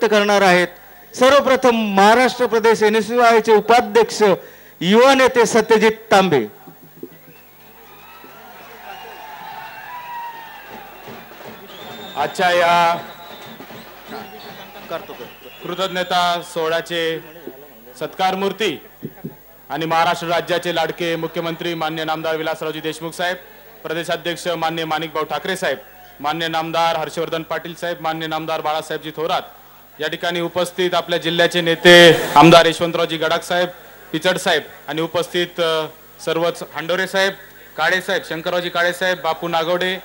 व्यक्त करणार आहेत. सर्वप्रथम महाराष्ट्र प्रदेश NSY चे उपाध्यक्ष युवा नेते सत्यजित तांबे. आजच्या या कृतज्ञता सोहळ्याचे सत्कार मूर्ती आणि महाराष्ट्र राज्याचे लाडके मुख्यमंत्री मान्य नामदार विलासरावजी देशमुख साहेब, प्रदेशाध्यक्ष मान्य माणिकभाऊ ठाकरे साहेब, मान्य नामदार हर्षवर्धन पाटील साहेब, मान्य नामदार बाळासाहेबजी थोरात, या ठिकाणी उपस्थित आपल्या जिल्ह्याचे नेते आमदार यशवंतरावजी गडाख साहेब, पिचड साहेब आणि उपस्थित सर्वच हांडोरे साहेब, काळे साहेब, शंकररावजी काळे साहेब, बापू नागवडे,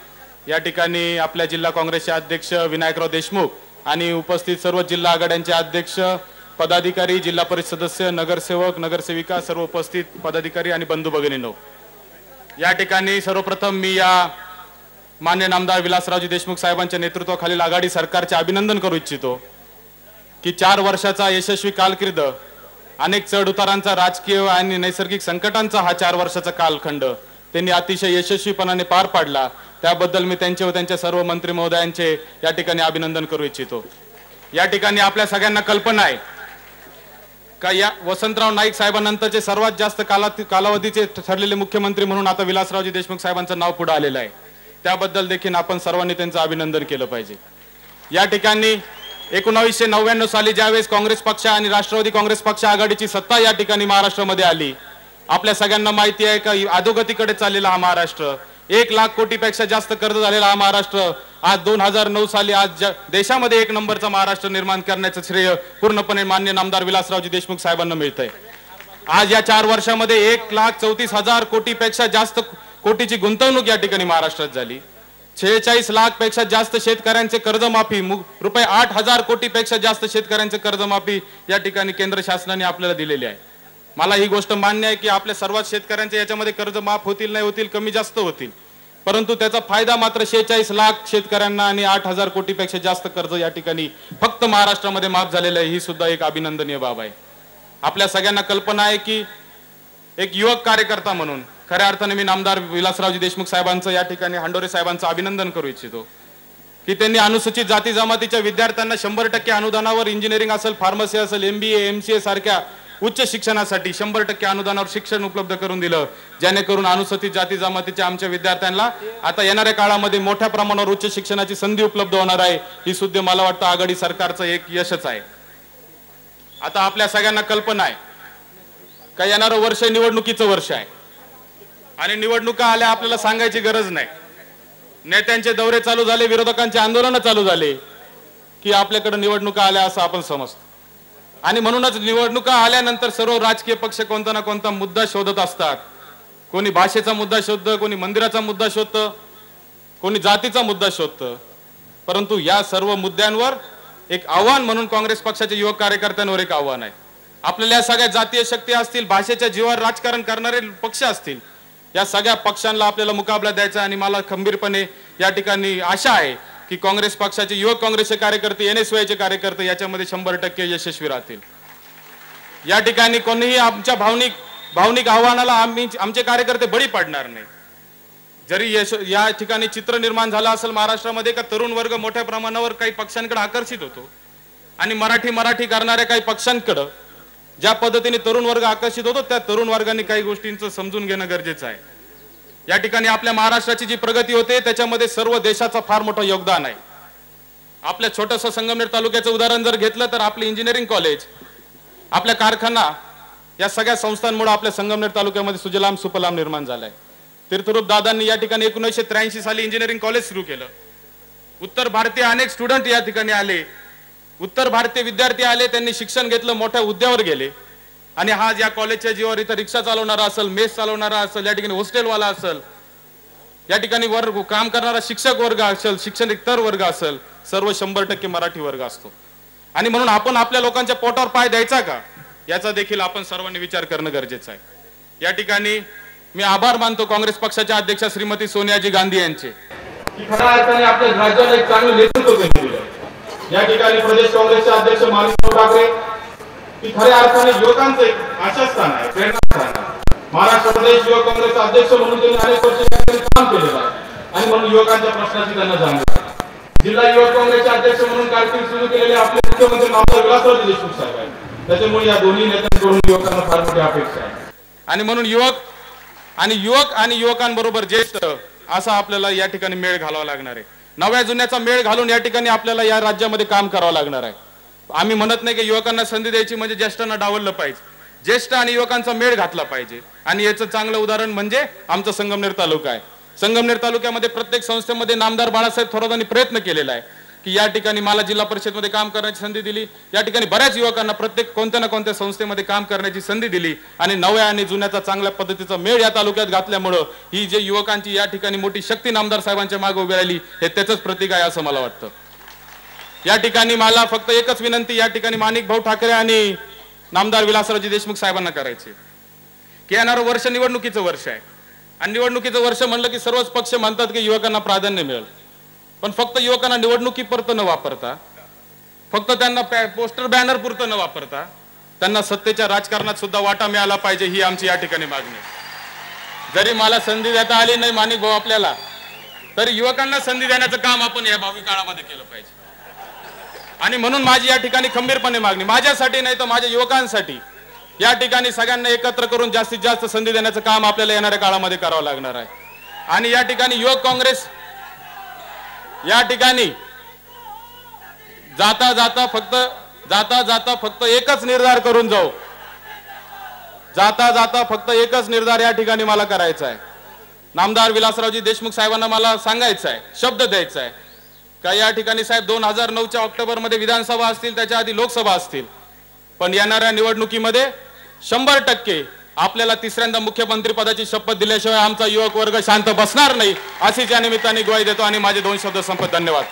या ठिकाणी आपल्या जिल्हा काँग्रेसचे अध्यक्ष विनायकराव देशमुख आणि उपस्थित सर्व जिल्हा आघाड्यांचे अध्यक्ष, पदाधिकारी, जिल्हा परिषद सदस्य, नगरसेवक, नगरसेविका, सर्व उपस्थित पदाधिकारी आणि बंधू भगिनींनो, या ठिकाणी सर्वप्रथम मी या मान्य नामदार विलासरावजी देशमुख साहेबांच्या नेतृत्वाखालील आघाडी सरकारचे अभिनंदन करू इच्छितो की 4 वर्षाचा यशस्वी कालखंड, अनेक चढउतारांचा, राजकीय आणि नैसर्गिक संकटांचा हा 4 वर्षाचा कालखंड त्यांनी अतिशय यशस्वीपणाने पार पाडला. त्याबद्दल मी त्यांचे व त्यांच्या सर्व मंत्री महोदयांचे या ठिकाणी अभिनंदन करू इच्छितो. या ठिकाणी आपल्या सगळ्यांना कल्पना आहे का या वसंतराव नाईक साहेबांनंतरचे सर्वात जास्त कालावधीचे ठरलेले मुख्यमंत्री म्हणून आता विलासरावजी देशमुख साहेबांचं नाव पुढे आलेलं आहे. त्याबद्दल देखील आपण सर्वांनी त्यांचं अभिनंदन केलं पाहिजे. या ठिकाणी 1999 साली ज्यावेळेस काँग्रेस पक्ष आणि राष्ट्रवादी काँग्रेस पक्ष आघाडीची सत्ता या ठिकाणी महाराष्ट्रामध्ये आली, आपल्या सगळ्यांना माहिती आहे का अधोगतीकडे चाललेला हा महाराष्ट्र, 1 लाख कोटीपेक्षा जास्त कर्ज झालेला हा महाराष्ट्र आज 2009 साली आज देशामध्ये 1 नंबरचा महाराष्ट्र निर्माण करण्याचं श्रेय पूर्णपणे मान्य नामदार विलासरावजी देशमुख साहेबांना मिळतंय. आज या 4 वर्षामध्ये 1,34,000 कोटीपेक्षा जास्त कोटीची गुंतवणूक या ठिकाणी महाराष्ट्रात झाली. 46 लाख पेक्षा जास्त शेतकऱ्यांचे कर्जमाफी, रुपये 8,000 कोटीपेक्षा जास्त शेतकऱ्यांचे कर्जमाफी या ठिकाणी केंद्र शासनाने आपल्याला दिलेली आहे. मला ही गोष्ट मान्य आहे की आपल्या सर्वात शेतकऱ्यांचे याच्यामध्ये कर्ज माफ होतील नाही होतील, कमी जास्त होतील, परंतु त्याचा फायदा मात्र 46 लाख शेतकऱ्यांना आणि 8,000 कोटीपेक्षा जास्त कर्ज या ठिकाणी फक्त महाराष्ट्रामध्ये माफ झालेलं आहे. ही सुद्धा एक अभिनंदनीय बाब आहे. आपल्या सगळ्यांना कल्पना आहे की एक युवक कार्यकर्ता म्हणून खऱ्या अर्थाने मी नामदार विलासरावजी देशमुख साहेबांचं या ठिकाणी हांडोरे साहेबांचं अभिनंदन करू इच्छितो की त्यांनी अनुसूचित जाती जमातीच्या विद्यार्थ्यांना 100% अनुदानावर इंजिनिअरिंग असेल, फार्मसी असेल, MBA MCA सारख्या उच्च शिक्षणासाठी 100% अनुदानावर शिक्षण उपलब्ध करून दिलं, जेणेकरून अनुसूचित जाती जमातीच्या आमच्या विद्यार्थ्यांना आता येणाऱ्या काळामध्ये मोठ्या प्रमाणावर उच्च शिक्षणाची संधी उपलब्ध होणार आहे. ही सुद्धा मला वाटतं आघाडी सरकारचं एक यशच आहे. आता आपल्या सगळ्यांना कल्पना आहे का येणारं वर्ष निवडणुकीचं वर्ष आहे आणि निवडणुका आल्या आपल्याला सांगायची गरज नाही. नेत्यांचे दौरे चालू झाले, विरोधकांचे आंदोलन चालू झाले की आपल्याकडे निवडणुका आल्या असं आपण समजतो. आणि म्हणूनच निवडणुका आल्यानंतर सर्व राजकीय पक्ष कोणता ना कोणता मुद्दा शोधत असतात. कोणी भाषेचा मुद्दा शोधतं, कोणी मंदिराचा मुद्दा शोधतं, कोणी जातीचा मुद्दा शोधतं. परंतु या सर्व मुद्द्यांवर एक आव्हान म्हणून काँग्रेस पक्षाच्या युवक कार्यकर्त्यांवर एक आव्हान आहे. आपल्याला या सगळ्या जातीय शक्ती असतील, भाषेच्या जीवावर राजकारण करणारे पक्ष असतील, या सगळ्या पक्षांना आपल्याला मुकाबला द्यायचा. आणि मला खंबीरपणे या ठिकाणी आशा आहे की काँग्रेस पक्षाचे युवक काँग्रेसचे कार्यकर्ते, NSY चे कार्यकर्ते याच्यामध्ये 100% यशस्वी राहतील. या ठिकाणी कोणीही आमच्या भावनिक आव्हानाला आमचे कार्यकर्ते बळी पडणार नाही. जरी या ठिकाणी चित्र निर्माण झालं असेल महाराष्ट्रामध्ये का तरुण वर्ग मोठ्या प्रमाणावर काही पक्षांकडे आकर्षित होतो आणि मराठी करणाऱ्या काही पक्षांकडे ज्या पद्धतीने तरुण वर्ग आकर्षित होतो त्या तरुण वर्गाने काही गोष्टींचं समजून घेणं गरजेचं आहे. या ठिकाणी आपल्या महाराष्ट्राची जी प्रगती होते त्याच्यामध्ये सर्व देशाचं फार मोठं योगदान आहे. आपल्या छोटंसं संगमनेर तालुक्याचं उदाहरण जर घेतलं तर आपले इंजिनिअरिंग कॉलेज, आपल्या कारखाना, या सगळ्या संस्थांमुळे आपल्या संगमनेर तालुक्यामध्ये सुजलाम सुफलाम निर्माण झालाय. तीर्थरूप दादांनी या ठिकाणी 1983 साली इंजिनिअरिंग कॉलेज सुरू केलं. उत्तर भारतीय अनेक स्टुडंट या ठिकाणी आले, उत्तर भारतीय विद्यार्थी आले, त्यांनी शिक्षण घेतलं, मोठ्या हुद्द्यावर गेले. आणि हा या कॉलेजच्या जीवावर इथं रिक्षा चालवणारा असेल, मेस चालवणारा असेल, या ठिकाणी हॉस्टेलवाला असेल, या ठिकाणी वर्ग काम करणारा शिक्षक वर्ग असेल, शिक्षण इतर वर्ग असेल, सर्व 100% मराठी वर्ग असतो. आणि म्हणून आपण आपल्या लोकांच्या पोटावर पाय द्यायचा का याचा देखील आपण सर्वांनी विचार करणं गरजेचं आहे. या ठिकाणी मी आभार मानतो काँग्रेस पक्षाच्या अध्यक्षा श्रीमती सोनियाजी गांधी यांचे. खऱ्या अर्थाने आपल्या राज्याला एक चांगलं नेतृत्व दिलं. या ठिकाणी प्रदेश काँग्रेसचे अध्यक्ष माणिकभाऊ ठाकरे की खऱ्या अर्थाने युवकांचं एक आशास्थान आहे, प्रेरणास्थान आहे. महाराष्ट्र प्रदेश युवक काँग्रेसचे अध्यक्ष म्हणून त्यांनी अनेक वर्ष काम केलेलं आहे आणि म्हणून युवकांच्या प्रश्नाची त्यांना जाणीव आहे. जिल्हा युवक काँग्रेसचे अध्यक्ष म्हणून कारकीर्द सुरू केलेले आपले मुख्यमंत्री नामदार विलासराव देशमुख साहेब आहेत. त्याच्यामुळे या दोन्ही नेत्यांकडून युवकांना फार मोठी अपेक्षा आहे. आणि म्हणून युवक आणि युवकांबरोबर ज्येष्ठ असा आपल्याला या ठिकाणी मेळ घालावा लागणार आहे. नव्या जुन्याचा मेळ घालून या ठिकाणी आपल्याला या राज्यामध्ये काम करावं लागणार आहे. आम्ही म्हणत नाही की युवकांना संधी द्यायची म्हणजे ज्येष्ठांना डावललं पाहिजे. ज्येष्ठ आणि युवकांचा मेळ घातला पाहिजे. आणि याचं चांगलं उदाहरण म्हणजे आमचा संगमनेर तालुका आहे. संगमनेर तालुक्यामध्ये प्रत्येक संस्थेमध्ये नामदार बाळासाहेब थोरातांनी प्रयत्न केलेला आहे की या ठिकाणी मला जिल्हा परिषदमध्ये काम करण्याची संधी दिली. या ठिकाणी बऱ्याच युवकांना प्रत्येक कोणत्या ना कोणत्या संस्थेमध्ये काम करण्याची संधी दिली आणि नव्या आणि जुन्याचा चांगल्या पद्धतीचा मेळ या तालुक्यात घातल्यामुळं ही जे युवकांची या ठिकाणी मोठी शक्ती नामदार साहेबांच्या मागे उभी राहिली हे त्याचंच प्रतीक आहे असं मला वाटतं. या ठिकाणी मला फक्त एकच विनंती या ठिकाणी माणिक भाऊ ठाकरे आणि नामदार विलासरावजी देशमुख साहेबांना करायची की येणारं वर्ष निवडणुकीचं वर्ष आहे. आणि निवडणुकीचं वर्ष म्हणलं की सर्वच पक्ष म्हणतात की युवकांना प्राधान्य मिळेल. पण फक्त युवकांना निवडणुकीपुरतं न वापरता, फक्त त्यांना पोस्टर बॅनर पुरतं न वापरता त्यांना सत्तेच्या राजकारणात सुद्धा वाटा मिळाला पाहिजे ही आमची या ठिकाणी मागणी आहे. जरी मला संधी देता आली नाही माणिक भाऊ आपल्याला, तरी युवकांना संधी देण्याचं काम आपण या भावी काळामध्ये केलं पाहिजे. आणि म्हणून माझी या ठिकाणी खंबीरपणे मागणी, माझ्यासाठी नाही तर माझ्या युवकांसाठी या ठिकाणी सगळ्यांना एकत्र करून जास्तीत जास्त संधी देण्याचं काम आपल्याला येणाऱ्या काळामध्ये करावं लागणार आहे. आणि या ठिकाणी युवक काँग्रेस या ठिकाणी जाता जाता फक्त एकच निर्धार करून जाऊ. जाता जाता फक्त एकच निर्धार या ठिकाणी मला करायचा आहे. नामदार विलासरावजी देशमुख साहेबांना मला सांगायचं आहे, शब्द द्यायचा आहे का या ठिकाणी साहेब 2009च्या ऑक्टोबरमध्ये विधानसभा असतील, त्याच्या आधी लोकसभा असतील, पण येणाऱ्या निवडणुकीमध्ये 100% आपल्याला तिसऱ्यांदा मुख्यमंत्री पदाची शपथ दिल्याशिवाय आमचा युवक वर्ग शांत बसणार नाही अशी या निमित्ताने ग्वाही देतो आणि माझे 2 शब्द संपत. धन्यवाद.